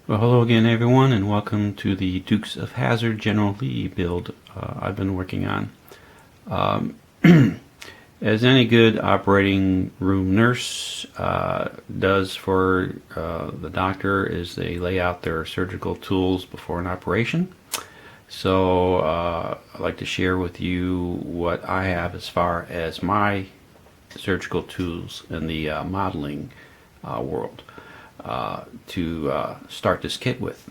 Well, hello again, everyone, and welcome to the Dukes of Hazzard General Lee build I've been working on. As any good operating room nurse does for the doctor, is they lay out their surgical tools before an operation. So I'd like to share with you what I have as far as my surgical tools in the modeling world. To start this kit with.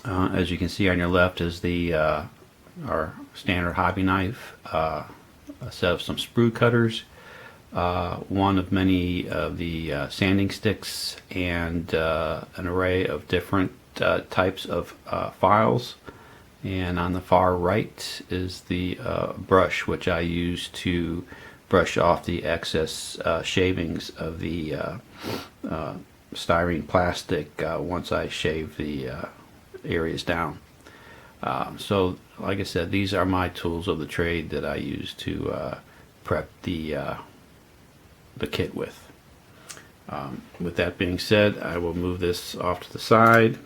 As you can see on your left is the our standard hobby knife, a set of some sprue cutters, one of many of the sanding sticks, and an array of different types of files. And on the far right is the brush, which I use to brush off the excess shavings of the styrene plastic once I shave the areas down. So like I said, these are my tools of the trade that I use to prep the kit with. With that being said, I will move this off to the side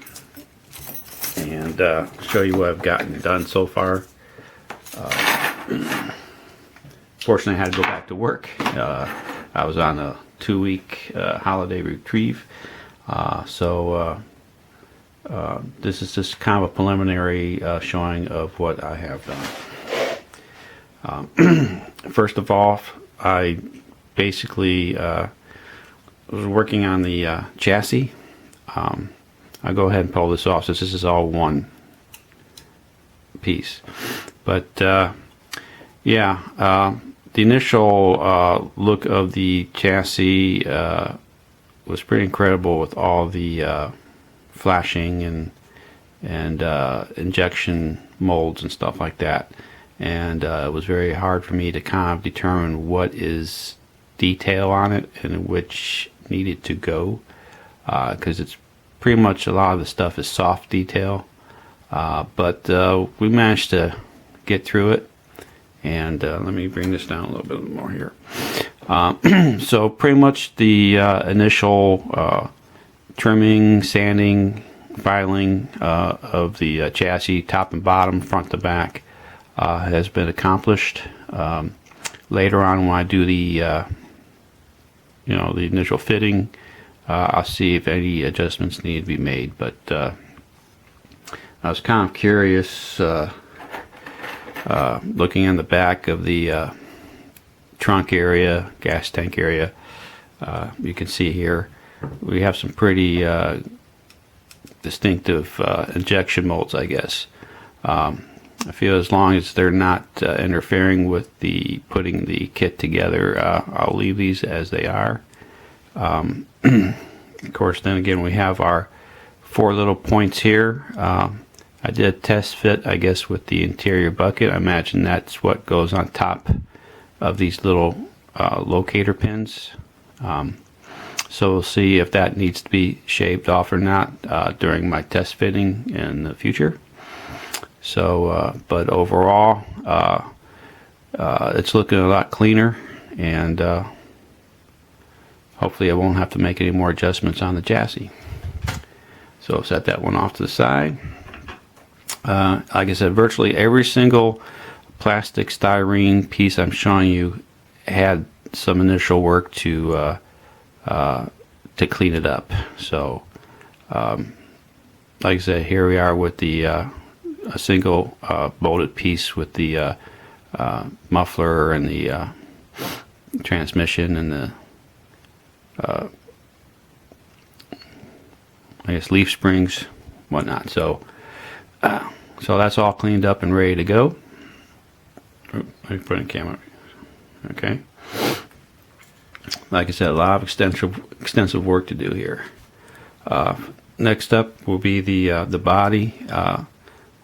and show you what I've gotten done so far. Fortunately, I had to go back to work. I was on a 2-week holiday reprieve, so this is just kind of a preliminary showing of what I have done. First of all, I basically was working on the chassis. I'll go ahead and pull this off since this is all one piece, but yeah, the initial look of the chassis was pretty incredible, with all the flashing and injection molds and stuff like that. And it was very hard for me to kind of determine what is detail on it and which needed to go, because it's pretty much a lot of the stuff is soft detail. But we managed to get through it. And let me bring this down a little bit more here. So pretty much the initial trimming, sanding, filing of the chassis, top and bottom, front to back, has been accomplished. Later on, when I do the the initial fitting, I'll see if any adjustments need to be made. But I was kind of curious. Looking in the back of the trunk area, gas tank area, you can see here we have some pretty distinctive injection molds, I guess. I feel as long as they're not interfering with the putting the kit together, I'll leave these as they are. Of course, then again, we have our 4 little points here. I did a test fit, I guess, with the interior bucket. I imagine that's what goes on top of these little locator pins. So we'll see if that needs to be shaved off or not during my test fitting in the future. So, but overall, it's looking a lot cleaner, and hopefully I won't have to make any more adjustments on the chassis. So set that one off to the side. Like I said, virtually every single plastic styrene piece I'm showing you had some initial work to clean it up. So, like I said, here we are with the a single bolted piece with the muffler and the transmission and the I guess leaf springs, whatnot. So that's all cleaned up and ready to go. Let me put in camera. Okay. Like I said, a lot of extensive work to do here. Next up will be the body.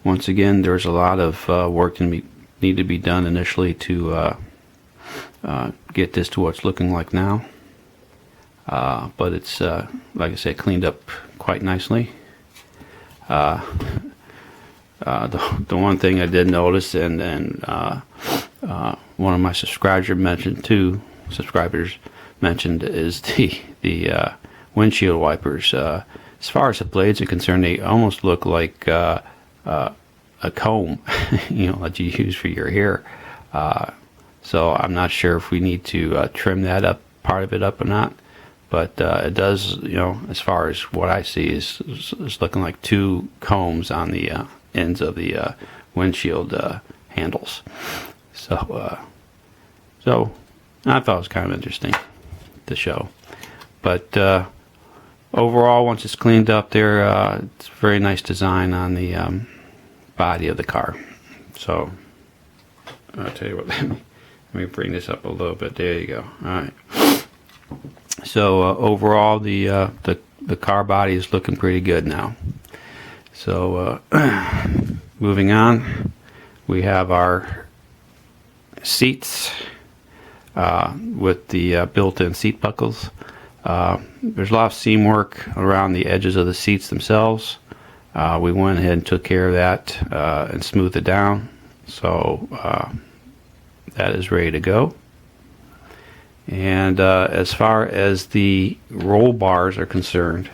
Once again, there's a lot of work to need to be done initially to get this to what it's looking like now. But it's like I said, cleaned up quite nicely. The one thing I did notice, and one of my subscribers mentioned, is the windshield wipers. as far as the blades are concerned, they almost look like a comb, that you use for your hair. So I'm not sure if we need to trim that up, part of it up or not. But it does, as far as what I see, is looking like two combs on the ends of the windshield handles. So I thought it was kind of interesting to show. But overall, once it's cleaned up there, it's a very nice design on the body of the car. So I'll tell you what, let me bring this up a little bit. There you go. All right. So overall, the car body is looking pretty good now. So moving on, we have our seats with the built-in seat buckles. There's a lot of seam work around the edges of the seats themselves. We went ahead and took care of that and smoothed it down. So that is ready to go. And as far as the roll bars are concerned,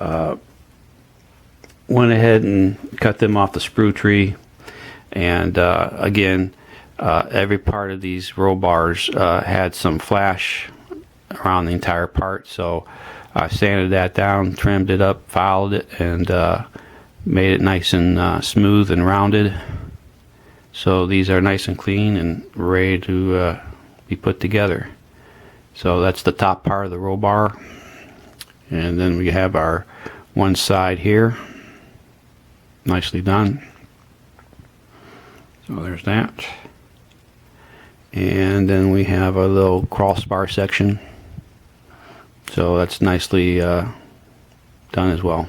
went ahead and cut them off the sprue tree. And again, every part of these roll bars had some flash around the entire part. So I sanded that down, trimmed it up, filed it, and made it nice and smooth and rounded. So these are nice and clean and ready to be put together. So that's the top part of the roll bar, and then we have our one side here, nicely done. So there's that, and then we have a little crossbar section, so that's nicely done as well.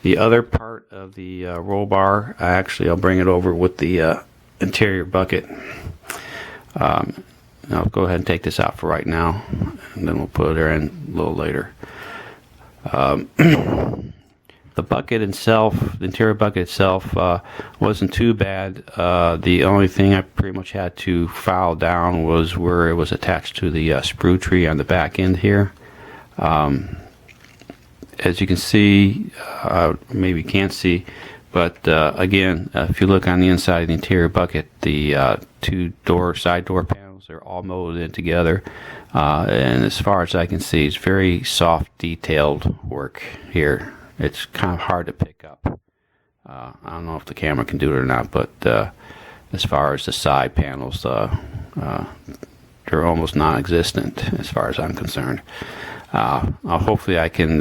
The other part of the roll bar, I'll bring it over with the interior bucket. I'll go ahead and take this out for right now, and then we'll put it in a little later. The bucket itself, the interior bucket itself, wasn't too bad. The only thing I pretty much had to file down was where it was attached to the sprue tree on the back end here. As you can see, maybe you can't see, but again, if you look on the inside of the interior bucket, the two side door panels are all molded in together, and as far as I can see, it's very soft, detailed work here. It's kind of hard to pick up. I don't know if the camera can do it or not, but as far as the side panels, they're almost non-existent as far as I'm concerned. Hopefully I can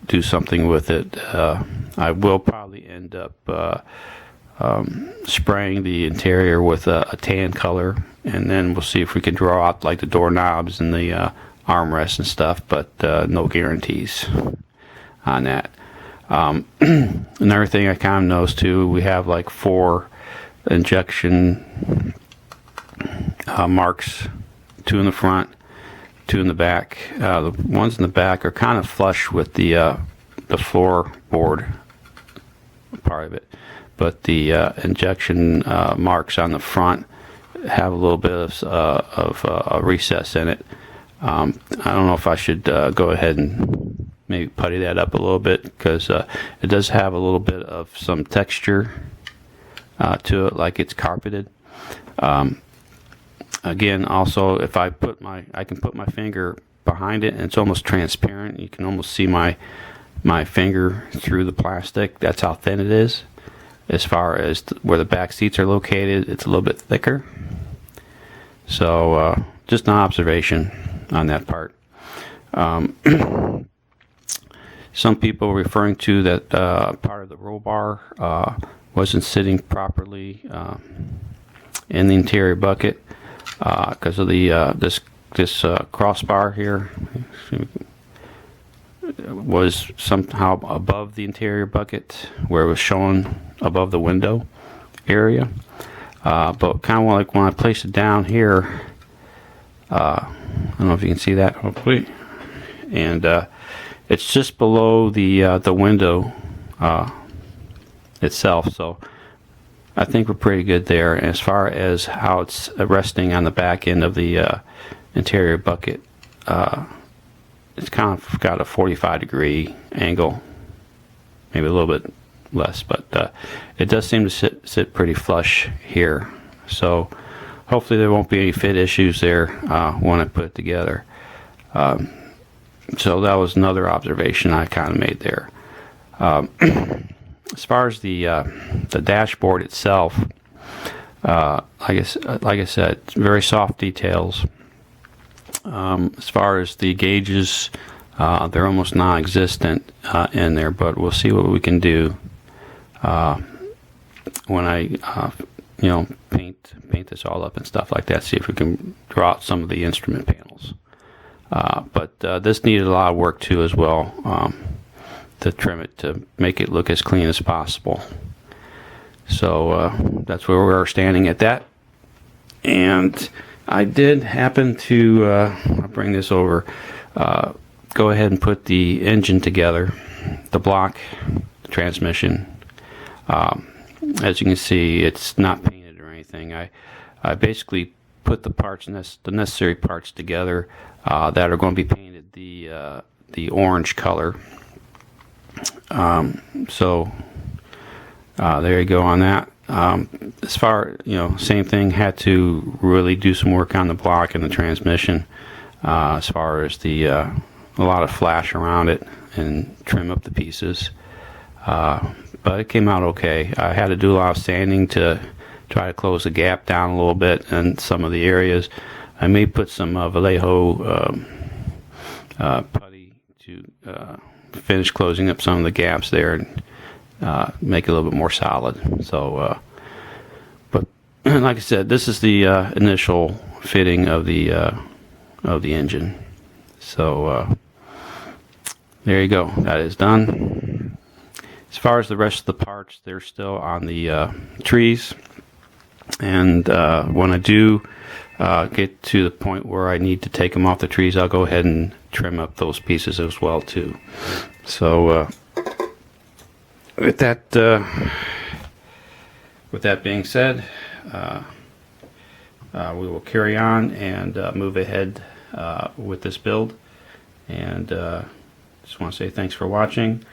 do something with it. I will probably end up spraying the interior with a tan color, and then we'll see if we can draw out like the doorknobs and the armrests and stuff, but no guarantees on that. Another thing I kind of noticed too, we have like 4 injection marks, 2 in the front, 2 in the back. The ones in the back are kind of flush with the floorboard part of it, but the injection marks on the front have a little bit of a recess in it. I don't know if I should go ahead and maybe putty that up a little bit, because it does have a little bit of some texture to it, like it's carpeted. Again, also, if I can put my finger behind it, and it's almost transparent. You can almost see my finger through the plastic. That's how thin it is. As far as where the back seats are located, it's a little bit thicker. So just an observation on that part. Some people were referring to that part of the roll bar wasn't sitting properly in the interior bucket because of the this crossbar here was somehow above the interior bucket, where it was shown above the window area. But kind of like when I place it down here, I don't know if you can see that, hopefully, and it's just below the window itself. So I think we're pretty good there. And as far as how it's resting on the back end of the interior bucket, it's kind of got a 45-degree angle, maybe a little bit less, but it does seem to sit pretty flush here. So hopefully there won't be any fit issues there when I put it together. So that was another observation I kind of made there. As far as the dashboard itself, like I said, it's very soft details. As far as the gauges, they're almost non-existent in there, but we'll see what we can do when I paint this all up and stuff like that. See if we can draw out some of the instrument panels. But this needed a lot of work too as well, to trim it to make it look as clean as possible. So that's where we are standing at that. And I did happen to I'll bring this over, go ahead and put the engine together, the block, the transmission. As you can see, it's not painted or anything. I basically put the necessary parts together that are going to be painted the orange color. So there you go on that. As far, same thing, had to really do some work on the block and the transmission, as far as a lot of flash around it and trim up the pieces. But it came out okay. I had to do a lot of sanding to try to close the gap down a little bit in some of the areas. I may put some Vallejo putty to finish closing up some of the gaps there and make it a little bit more solid. So, but like I said, this is the initial fitting of the engine. So there you go. That is done. As far as the rest of the parts, they're still on the trees. And when I do get to the point where I need to take them off the trees, I'll go ahead and trim up those pieces as well too. So with that being said, we will carry on and move ahead with this build. And just want to say thanks for watching,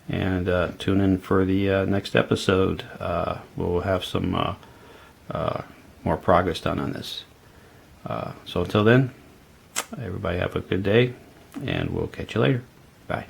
and tune in for the next episode. We'll have some more progress done on this. So until then, everybody have a good day, and we'll catch you later. Bye.